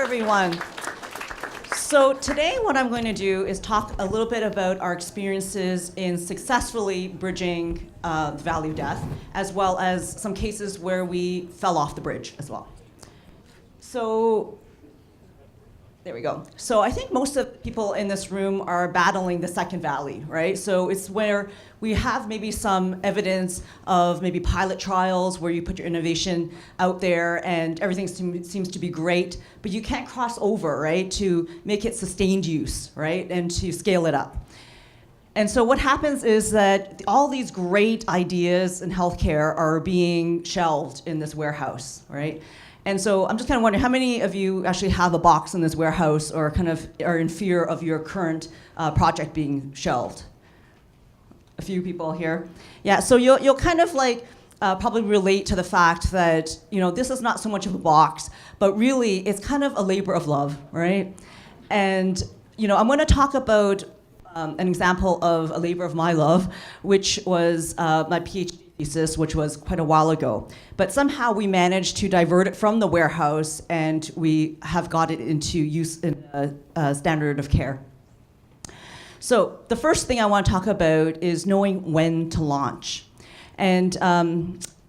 everyone. So today what I'm going to do is talk a little bit about our experiences in successfully bridging the valley of death, as well as some cases where we fell off the bridge as well. So there we go. So I think most of the people in this room are battling the second valley, right? So it's where we have maybe some evidence of maybe pilot trials where you put your innovation out there and everything seems to be great, but you can't cross over, right, to make it sustained use, right, and to scale it up. And so what happens is that all these great ideas in healthcare are being shelved in this warehouse, right? And so I'm just kind of wondering, how many of you actually have a box in this warehouse or kind of are in fear of your current project being shelved? A few people here. Yeah, so you'll kind of like probably relate to the fact that, you know, this is not so much of a box, but really it's kind of a labor of love, right? And, you know, I'm going to talk about an example of a labor of my love, which was my PhD thesis, which was quite a while ago. But somehow we managed to divert it from the warehouse and we have got it into use in a standard of care. So the first thing I want to talk about is knowing when to launch. And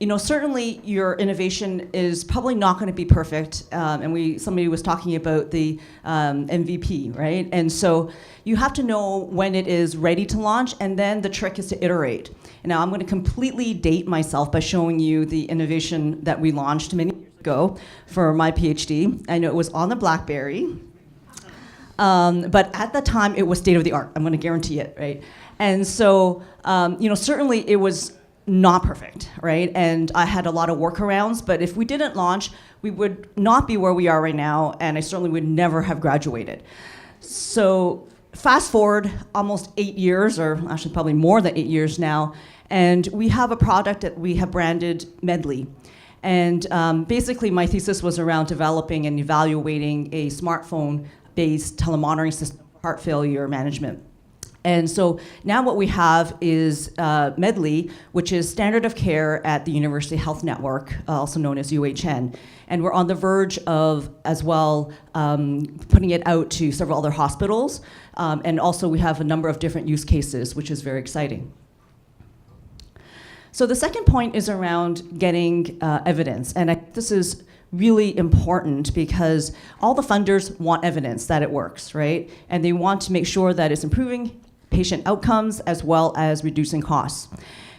you know, certainly your innovation is probably not going to be perfect. And somebody was talking about the MVP, right? And so you have to know when it is ready to launch, and then the trick is to iterate. And now I'm going to completely date myself by showing you the innovation that we launched many years ago for my PhD. I know it was on the BlackBerry, but at the time it was state of the art. I'm going to guarantee it, right? And so, you know, certainly it was not perfect, right? And I had a lot of workarounds, but if we didn't launch, we would not be where we are right now, and I certainly would never have graduated. So fast forward almost 8 years, or actually probably more than 8 years now, and we have a product that we have branded Medley. And basically my thesis was around developing and evaluating a smartphone-based telemonitoring system for heart failure management. And so now what we have is Medley, which is standard of care at the University Health Network, also known as UHN. And we're on the verge of, as well, putting it out to several other hospitals. And also we have a number of different use cases, which is very exciting. So the second point is around getting evidence. And this is really important because all the funders want evidence that it works, right? And they want to make sure that it's improving patient outcomes as well as reducing costs.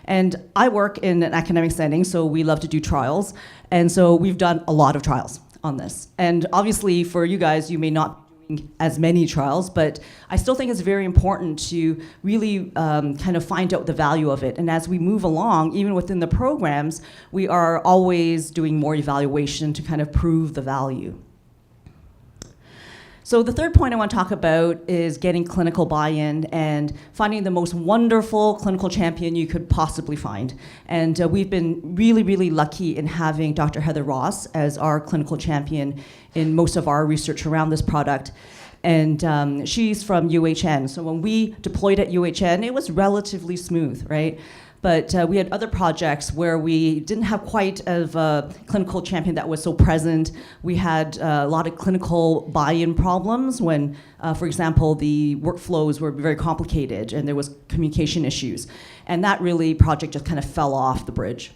And I work in an academic setting, so we love to do trials. And so we've done a lot of trials on this. And obviously for you guys, you may not be doing as many trials, but I still think it's very important to really kind of find out the value of it. And as we move along, even within the programs, we are always doing more evaluation to kind of prove the value. So the third point I want to talk about is getting clinical buy-in and finding the most wonderful clinical champion you could possibly find. And we've been really, really lucky in having Dr. Heather Ross as our clinical champion in most of our research around this product. And she's from UHN. So when we deployed at UHN, it was relatively smooth, right? But we had other projects where we didn't have quite of a clinical champion that was so present. We had a lot of clinical buy-in problems when, for example, the workflows were very complicated and there was communication issues. And that really project just kind of fell off the bridge.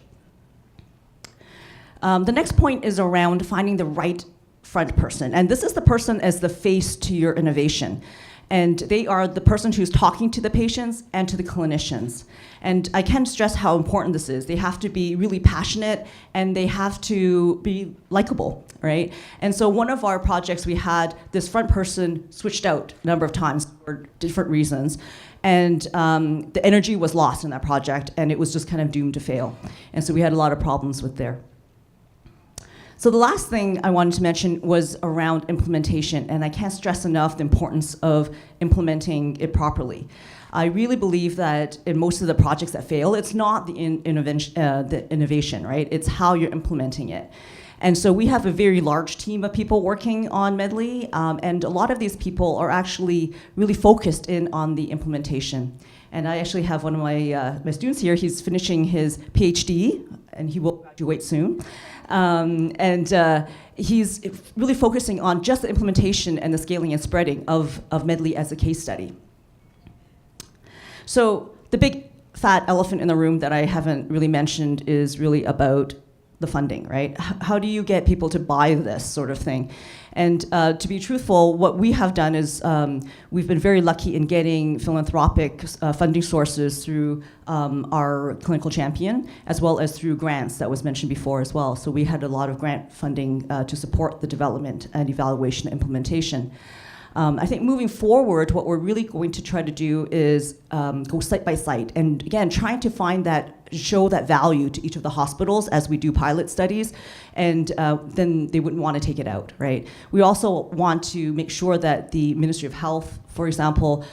The next point is around finding the right front person. And this is the person as the face to your innovation. And they are the person who's talking to the patients and to the clinicians. And I can't stress how important this is. They have to be really passionate and they have to be likable, right? And so one of our projects, we had this front person switched out a number of times for different reasons. And the energy was lost in that project and it was just kind of doomed to fail. And so we had a lot of problems with there. So the last thing I wanted to mention was around implementation, and I can't stress enough the importance of implementing it properly. I really believe that in most of the projects that fail, it's not the innovation, right? It's how you're implementing it. And so we have a very large team of people working on Medley, and a lot of these people are actually really focused in on the implementation. And I actually have one of my students here. He's finishing his PhD, and he will graduate soon. And he's really focusing on just the implementation and the scaling and spreading of Medley as a case study. So the big fat elephant in the room that I haven't really mentioned is really about the funding, right? How do you get people to buy this sort of thing? And to be truthful, what we have done is we've been very lucky in getting philanthropic funding sources through our clinical champion, as well as through grants that was mentioned before as well. So we had a lot of grant funding to support the development and evaluation and implementation. I think moving forward, what we're really going to try to do is go site by site, and again, trying to show that value to each of the hospitals as we do pilot studies, and then they wouldn't want to take it out, right? We also want to make sure that the Ministry of Health, for example,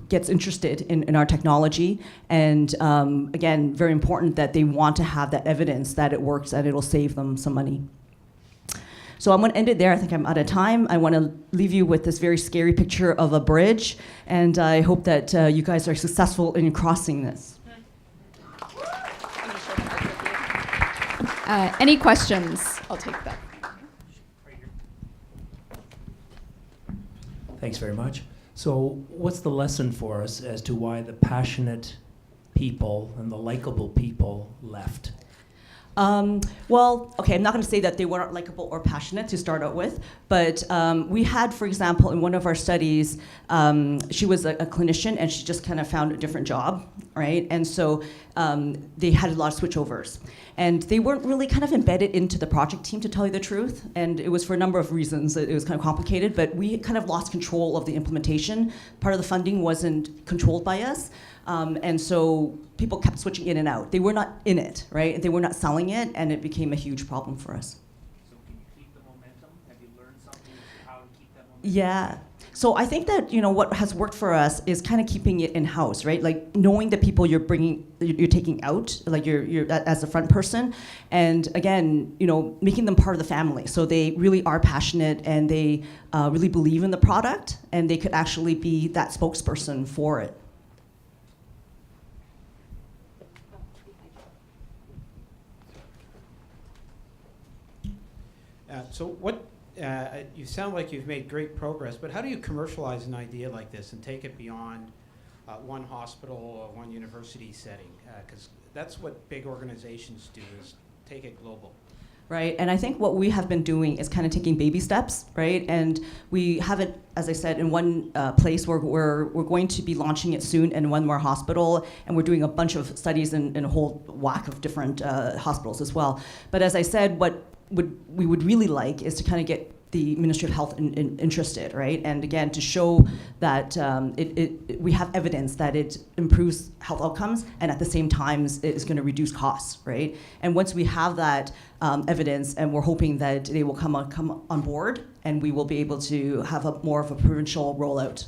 gets interested in our technology, and again, very important that they want to have that evidence that it works and it'll save them some money. So I'm going to end it there. I think I'm out of time. I want to leave you with this very scary picture of a bridge, and I hope that you guys are successful in crossing this. Any questions? I'll take that. Thanks very much. So what's the lesson for us as to why the passionate people and the likable people left? Well, okay, I'm not going to say that they weren't likable or passionate to start out with, but we had, for example, in one of our studies, she was a clinician and she just kind of found a different job, right? And so they had a lot of switchovers. And they weren't really kind of embedded into the project team, to tell you the truth. And it was for a number of reasons. It was kind of complicated, but we kind of lost control of the implementation. Part of the funding wasn't controlled by us. And so people kept switching in and out. They were not in it, right? They were not selling it, and it became a huge problem for us. So can you keep the momentum? Have you learned something how to keep that momentum? Yeah. So I think that, what has worked for us is kind of keeping it in-house, right? Like knowing the people you're taking out, like you're as a front person, and again, making them part of the family. So they really are passionate and they really believe in the product, and they could actually be that spokesperson for it. So what, you sound like you've made great progress, but how do you commercialize an idea like this and take it beyond one hospital or one university setting? Because that's what big organizations do, is take it global. Right, and I think what we have been doing is kind of taking baby steps, right? And we have it, as I said, in one place where we're going to be launching it soon in one more hospital, and we're doing a bunch of studies in a whole whack of different hospitals as well. But as I said, what we would really like is to kind of get the Ministry of Health interested, right? And again, to show that we have evidence that it improves health outcomes, and at the same time is going to reduce costs, right? And once we have that evidence, and we're hoping that they will come on board, and we will be able to have more of a provincial rollout.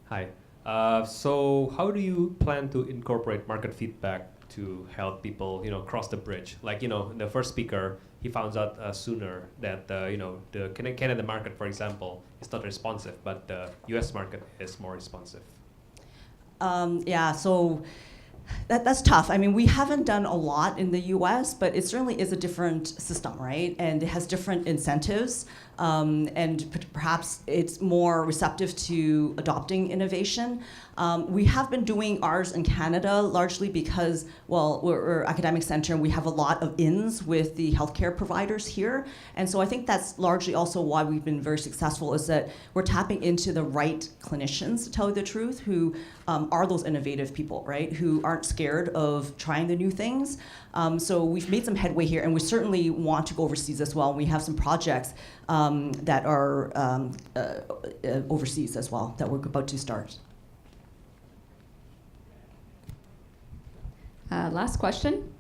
Hi. So how do you plan to incorporate market feedback to help people, cross the bridge? Like, the first speaker, he found out sooner that, the Canada market, for example, is not responsive, but the US market is more responsive. Yeah, so that's tough. I mean, we haven't done a lot in the US, but it certainly is a different system, right? And it has different incentives, and perhaps it's more receptive to adopting innovation. We have been doing ours in Canada largely because, well, we're an academic center and we have a lot of ins with the healthcare providers here. And so I think that's largely also why we've been very successful, is that we're tapping into the right clinicians, to tell you the truth, who are those innovative people, right? Who aren't scared of trying the new things. So we've made some headway here, and we certainly want to go overseas as well. We have some projects that are overseas as well that we're about to start. Last question.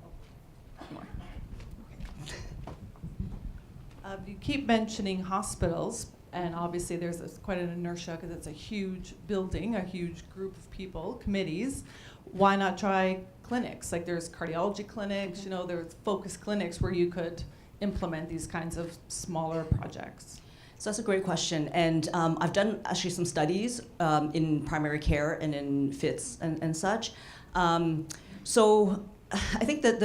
You keep mentioning hospitals, and obviously there's quite an inertia because it's a huge building, a huge group of people, committees. Why not try clinics? Like there's cardiology clinics, there's focus clinics where you could implement these kinds of smaller projects. So that's a great question, and I've done actually some studies in primary care and in FITs and such. So I think that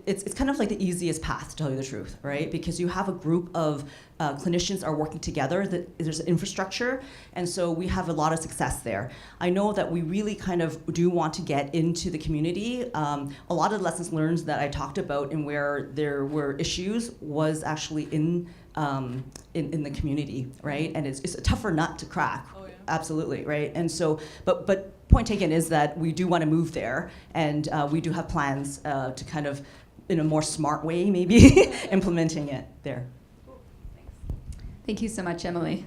it's kind of like the easiest path, to tell you the truth, right? Because you have a group of clinicians are working together, that there's infrastructure, and so we have a lot of success there. I know that we really kind of do want to get into the community. A lot of the lessons learned that I talked about and where there were issues was actually in the community, right? And it's a tougher nut to crack. Oh, yeah. Absolutely, right? And so, but point taken is that we do want to move there, and we do have plans to kind of, in a more smart way, maybe, implementing it there. Thank you so much, Emily.